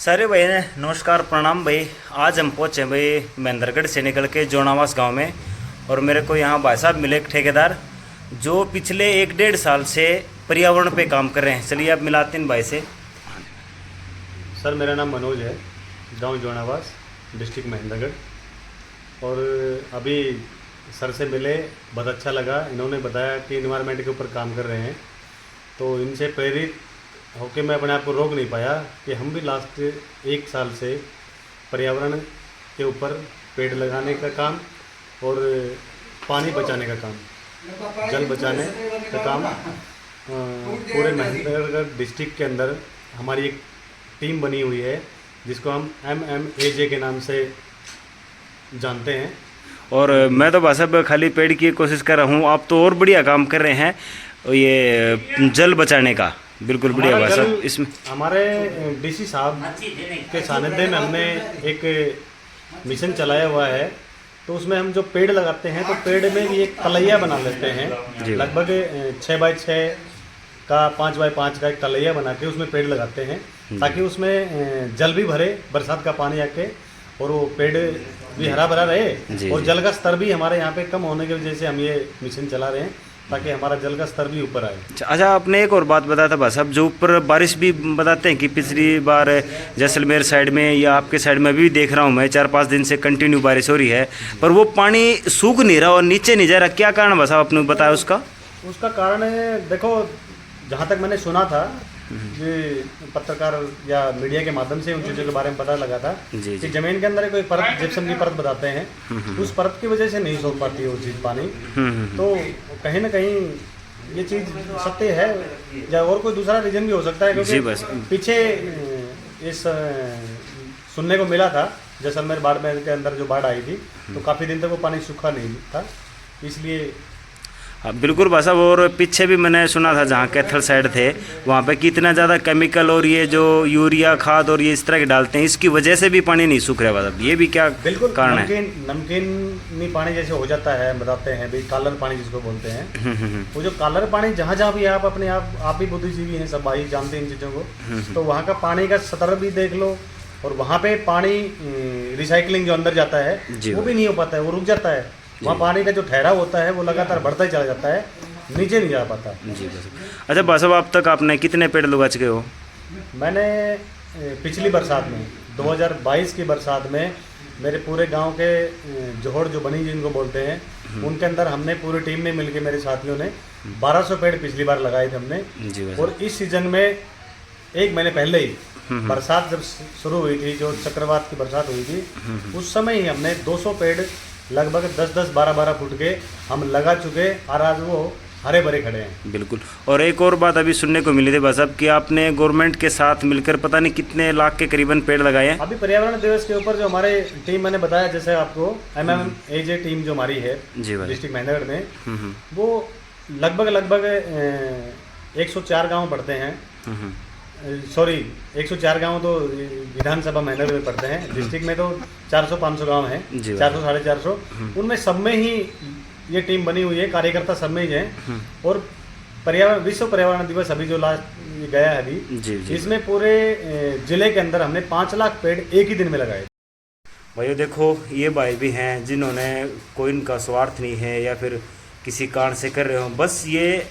सारे भाई ने नमस्कार प्रणाम भाई। आज हम पहुँचे भाई महेंद्रगढ़ से निकल के जोनावास गांव में, और मेरे को यहाँ भाई साहब मिले एक ठेकेदार जो पिछले 1-1.5 साल से पर्यावरण पे काम कर रहे हैं। चलिए आप मिलाते हैं भाई से। सर मेरा नाम मनोज है, गांव जोनावास, डिस्ट्रिक्ट महेंद्रगढ़। और अभी सर से मिले, बहुत अच्छा लगा। इन्होंने बताया कि इन्वायरमेंट के ऊपर काम कर रहे हैं, तो इनसे प्रेरित होकर मैं अपने आप को रोक नहीं पाया कि हम भी लास्ट 1 साल से पर्यावरण के ऊपर पेड़ लगाने का काम और पानी बचाने का काम, जल बचाने का काम पूरे महेंद्रगढ़ डिस्ट्रिक्ट के अंदर हमारी एक टीम बनी हुई है जिसको हम MMAJ के नाम से जानते हैं। और मैं तो भाई साहब खाली पेड़ की कोशिश कर रहा हूँ, आप तो और बढ़िया काम कर रहे हैं ये जल बचाने का। बिल्कुल बढ़िया भाई साहब। इसमें हमारे DC साहब के सानिध्य में हमने एक मिशन चलाया हुआ है, तो उसमें हम जो पेड़ लगाते हैं तो पेड़ में भी एक तलैया बना लेते हैं। लगभग 6x6 का 5x5 का एक तलैया बना के उसमें पेड़ लगाते हैं ताकि उसमें जल भी भरे, बरसात का पानी आके, और वो पेड़ भी हरा भरा रहे और जल का स्तर भी हमारे यहाँ पे कम होने की वजह से हम ये मिशन चला रहे हैं ताकि हमारा जल का स्तर भी ऊपर आए। अच्छा, आपने एक और बात बताया था भाई साहब, जो ऊपर बारिश भी बताते हैं कि पिछली बार जैसलमेर साइड में या आपके साइड में भी देख रहा हूँ मैं 4-5 दिन से कंटिन्यू बारिश हो रही है, पर वो पानी सूख नहीं रहा और नीचे नहीं जा रहा। क्या कारण भाई साहब आपने बताया उसका कारण है, देखो जहाँ तक मैंने सुना था, ये पत्रकार या मीडिया के माध्यम से उन चीज़ों के बारे में पता लगा था कि जमीन के अंदर कोई परत, जिप्सम की परत बताते हैं, उस परत की वजह से नहीं सोख पाती वो चीज़ पानी। तो कहीं ना कहीं ये चीज़ सत्य है, या और कोई दूसरा रीजन भी हो सकता है, क्योंकि पीछे इस सुनने को मिला था जैसलमेर बाढ़ में के अंदर जो बाढ़ आई थी तो काफ़ी दिन तक वो पानी सूखा नहीं था, इसलिए। हाँ बिल्कुल भाई साहब। और पीछे भी मैंने सुना था जहाँ कैथल साइड थे वहाँ पे कितना ज़्यादा केमिकल और ये जो यूरिया खाद और ये इस तरह के डालते हैं, इसकी वजह से भी पानी नहीं सूख रहा भाई साहब। ये भी क्या बिल्कुल कारण है? नमकीन पानी जैसे हो जाता है, बताते हैं भाई कालर पानी जिसको बोलते हैं। वो जो कालर पानी जहाँ जहाँ भी आप अपने आप भी बुद्धिजीवी हैं, सब भाई जानते हैं इन चीज़ों को, तो वहाँ का पानी का स्तर भी देख लो, और वहाँ पे पानी रिसाइकलिंग जो अंदर जाता है वो भी नहीं हो पाता है, वो रुक जाता है। वहाँ पानी का जो ठहराव होता है वो लगातार बढ़ता ही चला जाता है, नीचे नहीं जा पाता। जी बस। अच्छा भाई साहब, अब तक आपने कितने पेड़ लगा चुके हो? मैंने पिछली बरसात में 2022 की बरसात में मेरे पूरे गांव के जोहड़ जो बनी जिनको बोलते हैं, उनके अंदर हमने पूरी टीम में मिलके, मेरे साथियों ने 1200 पेड़ पिछली बार लगाए थे हमने। और इस सीजन में 1 महीने पहले ही बरसात जब शुरू हुई थी, जो चक्रवात की बरसात हुई थी, उस समय ही हमने 200 पेड़ लगभग 10-10, 12-12 फुट के हम लगा चुके, और आज वो हरे भरे खड़े हैं। बिल्कुल। और एक और बात अभी सुनने को मिली थी बस अब कि आपने गवर्नमेंट के साथ मिलकर पता नहीं कितने लाख के करीबन पेड़ लगाए हैं। अभी पर्यावरण दिवस के ऊपर जो हमारे टीम, मैंने बताया जैसे आपको, MMAJ टीम जो हमारी है डिस्ट्रिक्ट महेंद्रगढ़ में, वो लगभग 104 गाँव पड़ते हैं। सॉरी, 104 गांव तो विधानसभा महेंद्रगढ़ में पड़ते हैं, डिस्ट्रिक्ट में तो 400-500 गांव हैं, 400-450। उनमें सब में ही ये टीम बनी हुई है, कार्यकर्ता सब में ही हैं। और विश्व पर्यावरण दिवस अभी जो लास्ट गया है अभी, इसमें पूरे जिले के अंदर हमने 5 लाख पेड़ एक ही दिन में लगाए। भाइयों देखो, ये भाई भी हैं जिन्होंने कोई इनका स्वार्थ नहीं है या फिर किसी कारण से कर रहे हो, बस ये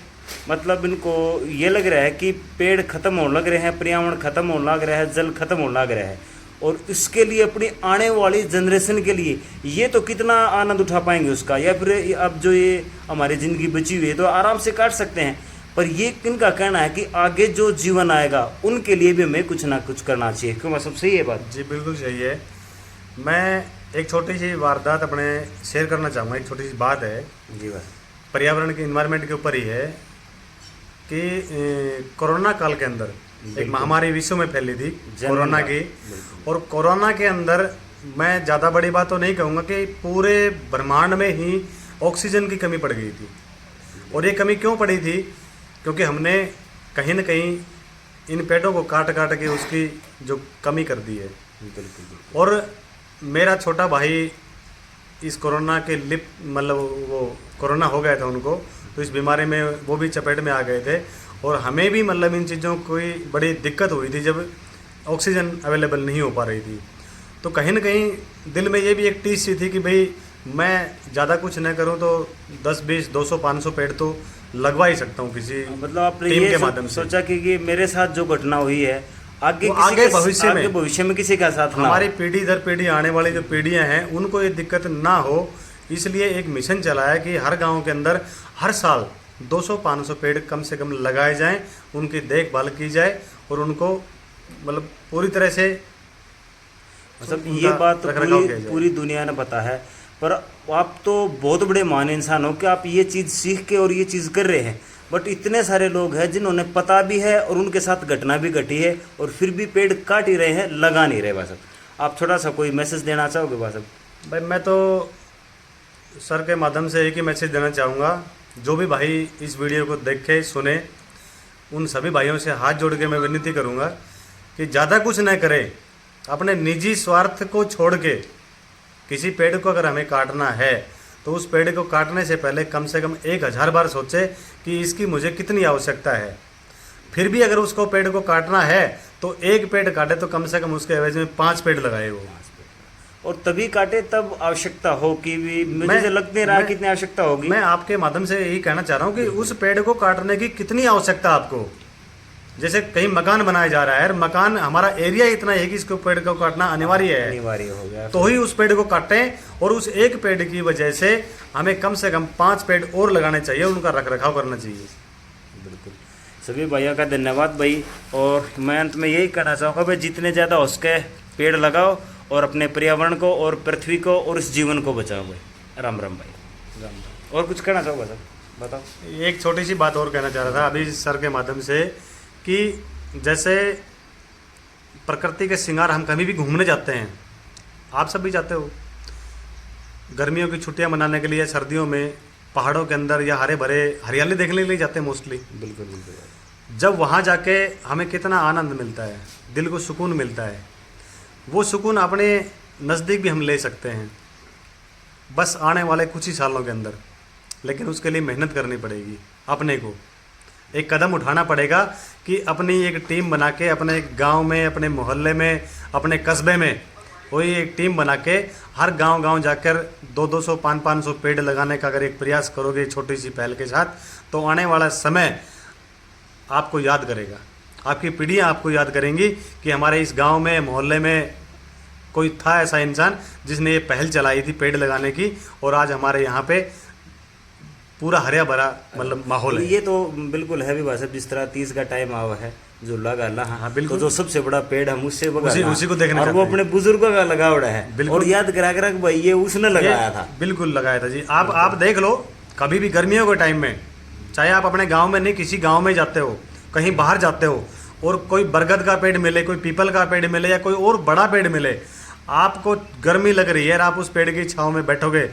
मतलब इनको ये लग रहा है कि पेड़ खत्म होने लग रहे हैं, पर्यावरण खत्म होने लग रहा है, जल खत्म होने लग रहा है, और इसके लिए अपनी आने वाली जनरेशन के लिए ये तो कितना आनंद उठा पाएंगे उसका, या फिर अब जो ये हमारी ज़िंदगी बची हुई है तो आराम से काट सकते हैं, पर ये किनका कहना है कि आगे जो जीवन आएगा उनके लिए भी हमें कुछ ना कुछ करना चाहिए। क्यों मैं सब सही है बात? जी बिल्कुल सही है। मैं एक छोटी सी वारदात अपने शेयर करना चाहूँगा। एक छोटी सी बात है जी बस, पर्यावरण के इन्वायरमेंट के ऊपर ही है कि कोरोना काल के अंदर एक महामारी विश्व में फैली थी कोरोना की, और कोरोना के अंदर मैं ज़्यादा बड़ी बात तो नहीं कहूँगा कि पूरे ब्रह्मांड में ही ऑक्सीजन की कमी पड़ गई थी। और ये कमी क्यों पड़ी थी? क्योंकि हमने कहीं ना कहीं इन पेड़ों को काट काट के उसकी जो कमी कर दी है। और मेरा छोटा भाई इस कोरोना के मतलब वो कोरोना हो गया था उनको, तो इस बीमारी में वो भी चपेट में आ गए थे, और हमें भी मतलब इन चीज़ों की बड़ी दिक्कत हुई थी जब ऑक्सीजन अवेलेबल नहीं हो पा रही थी। तो कहीं ना कहीं दिल में ये भी एक टीस सी थी कि भाई मैं ज़्यादा कुछ न करूं तो 10, 20, 200, 500 पेड़ तो लगवा ही सकता हूं किसी मतलब आपने टीम ये के माध्यम से। सोचा कि मेरे साथ जो घटना हुई है आगे वो किसी आगे के भविष्य भविष्य में किसी का साथ ना हमारी हो। पीढ़ी दर पीढ़ी आने वाली जो पीढ़ियां हैं उनको ये दिक्कत ना हो, इसलिए एक मिशन चलाया कि हर गांव के अंदर हर साल 200-500 पेड़ कम से कम लगाए जाएं, उनकी देखभाल की जाए और उनको मतलब पूरी तरह से मतलब उनका ये बात तो रखरखाव किया जाए। पूरी दुनिया ने पता है, पर आप तो बहुत बड़े महान इंसान हो कि आप ये चीज़ सीख के और ये चीज़ कर रहे हैं। बट इतने सारे लोग हैं जिन्होंने पता भी है और उनके साथ घटना भी घटी है और फिर भी पेड़ काट ही रहे हैं, लगा नहीं रहे। बस आप थोड़ा सा कोई मैसेज देना चाहोगे बस? भाई मैं तो सर के माध्यम से एक ही मैसेज देना चाहूँगा, जो भी भाई इस वीडियो को देखे सुने उन सभी भाइयों से हाथ जोड़ के मैं विनती करूँगा कि ज़्यादा कुछ न करें, अपने निजी स्वार्थ को छोड़ के किसी पेड़ को अगर हमें काटना है तो उस पेड़ को काटने से पहले कम से कम 1000 बार सोचे कि इसकी मुझे कितनी आवश्यकता है। फिर भी अगर उसको पेड़ को काटना है तो एक पेड़ काटे तो कम से कम उसके एवज में 5 पेड़ लगाए वो, और तभी काटे तब आवश्यकता हो कि भी मुझे तो लग नहीं रहा कितनी आवश्यकता होगी। मैं आपके माध्यम से यही कहना चाह रहा हूँ कि उस पेड़ को काटने की कितनी आवश्यकता आपको। जैसे कहीं मकान बनाया जा रहा है, मकान हमारा एरिया इतना है कि इसको पेड़ को काटना अनिवार्य है, अनिवार्य हो गया तो ही उस पेड़ को काटें और उस एक पेड़ की वजह से हमें कम से कम 5 पेड़ और लगाने चाहिए, उनका रखरखाव करना चाहिए। बिल्कुल, सभी भाइयों का धन्यवाद भाई। और मैं अंत में यही कहना चाहूँगा भाई, जितने ज़्यादा हो सके पेड़ लगाओ और अपने पर्यावरण को और पृथ्वी को और इस जीवन को बचाओ भाई। राम राम भाई, राम राम। और कुछ कहना चाहोगे सर? बताओ। एक छोटी सी बात और कहना चाह रहा था अभी सर के माध्यम से कि जैसे प्रकृति के श्रृंगार हम कभी भी घूमने जाते हैं, आप सब भी जाते हो गर्मियों की छुट्टियां मनाने के लिए, सर्दियों में पहाड़ों के अंदर या हरे भरे हरियाली देखने के लिए जाते हैं मोस्टली। बिल्कुल बिल्कुल। जब वहाँ जाके हमें कितना आनंद मिलता है, दिल को सुकून मिलता है, वो सुकून अपने नज़दीक भी हम ले सकते हैं बस आने वाले कुछ ही सालों के अंदर। लेकिन उसके लिए मेहनत करनी पड़ेगी, अपने को एक कदम उठाना पड़ेगा कि अपनी एक टीम बना के अपने गांव में, अपने मोहल्ले में, अपने कस्बे में वही एक टीम बना के हर गांव जाकर 200, 500 पेड़ लगाने का अगर एक प्रयास करोगे छोटी सी पहल के साथ, तो आने वाला समय आपको याद करेगा, आपकी पीढ़ियाँ आपको याद करेंगी कि हमारे इस गांव में, मोहल्ले में कोई था ऐसा इंसान जिसने ये पहल चलाई थी पेड़ लगाने की, और आज हमारे यहाँ पे पूरा हरा भरा मतलब माहौल है। ये तो बिल्कुल है भी भाई साहब, जिस तरह 30 का टाइम आवा है झूला गाला। हाँ बिल्कुल। तो जो सबसे बड़ा पेड़ हम उससे उसी को देखने और वो अपने बुजुर्गों का लगा उड़ा है। बिल्कुल। और याद करा करा कि भाई ये उसने लगाया था। बिल्कुल लगाया था जी। आप देख लो, कभी भी गर्मियों के टाइम में, चाहे आप अपने गांव में नहीं किसी गांव में जाते हो, कहीं बाहर जाते हो और कोई बरगद का पेड़ मिले, कोई पीपल का पेड़ मिले या कोई और बड़ा पेड़ मिले, आपको गर्मी लग रही है और आप उस पेड़ की छांव में बैठोगे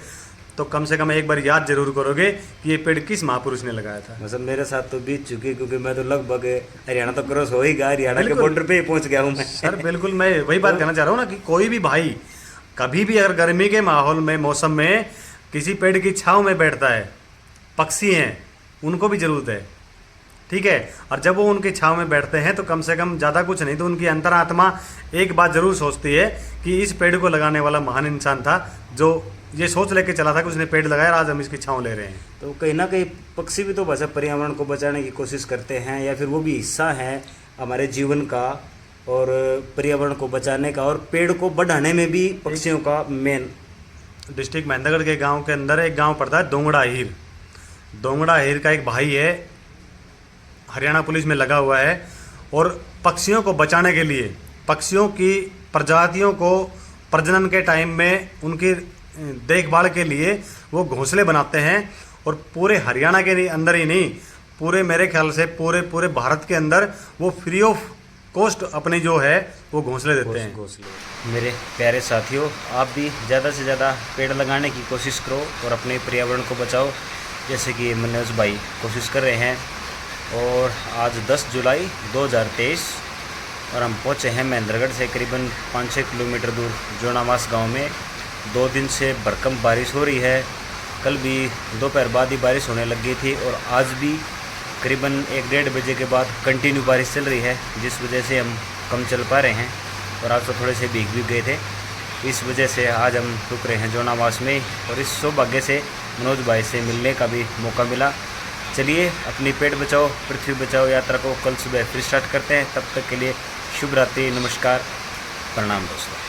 तो कम से कम एक बार याद जरूर करोगे कि ये पेड़ किस महापुरुष ने लगाया था। मतलब मेरे साथ तो बीत चुकी, क्योंकि मैं तो लगभग हरियाणा तो क्रॉस हो ही गया, हरियाणा के बॉर्डर पे ही पहुंच गया हूँ मैं। सर बिल्कुल, मैं वही बात कहना चाह रहा हूँ ना कि कोई भी भाई कभी भी अगर गर्मी के माहौल में, मौसम में किसी पेड़ की छांव में बैठता है, पक्षी हैं उनको भी ज़रूरत है, ठीक है, और जब वो उनकी छांव में बैठते हैं तो कम से कम ज़्यादा कुछ नहीं तो उनकी अंतरात्मा एक बात ज़रूर सोचती है कि इस पेड़ को लगाने वाला महान इंसान था जो ये सोच लेके चला था कि उसने पेड़ लगाया, आज हम इसकी छांव ले रहे हैं। तो कहीं ना कहीं पक्षी भी तो बस पर्यावरण को बचाने की कोशिश करते हैं, या फिर वो भी हिस्सा है हमारे जीवन का और पर्यावरण को बचाने का, और पेड़ को बढ़ाने में भी पक्षियों का मेन। डिस्ट्रिक्ट महेंद्रगढ़ के गांव के अंदर एक गांव पड़ता है दोंगड़ा हीर। दोंगड़ा हीर का एक भाई है, हरियाणा पुलिस में लगा हुआ है, और पक्षियों को बचाने के लिए, पक्षियों की प्रजातियों को प्रजनन के टाइम में उनकी देखभाल के लिए वो घोंसले बनाते हैं, और पूरे हरियाणा के अंदर ही नहीं, पूरे मेरे ख्याल से पूरे भारत के अंदर वो फ्री ऑफ कॉस्ट अपने जो है वो घोंसले देते हैं। घोंसले। मेरे प्यारे साथियों, आप भी ज़्यादा से ज़्यादा पेड़ लगाने की कोशिश करो और अपने पर्यावरण को बचाओ, जैसे कि मनोज भाई कोशिश कर रहे हैं। और आज 10 जुलाई 2023 और हम पहुँचे हैं महेंद्रगढ़ से करीबन 5-6 किलोमीटर दूर जोनावास गांव में। 2 दिन से भरकम बारिश हो रही है, कल भी दोपहर बाद ही बारिश होने लग गई थी, और आज भी करीबन 1-1.5 बजे के बाद कंटिन्यू बारिश चल रही है, जिस वजह से हम कम चल पा रहे हैं और आज तो थोड़े से भीग भी गए थे। इस वजह से आज हम रुक रहे हैं जोनावास में और इस सौभाग्य से मनोज भाई से मिलने का भी मौका मिला। चलिए अपनी पेट बचाओ पृथ्वी बचाओ यात्रा को कल सुबह फिर स्टार्ट करते हैं। तब तक के लिए शुभ रात्रि, नमस्कार, प्रणाम दोस्तों।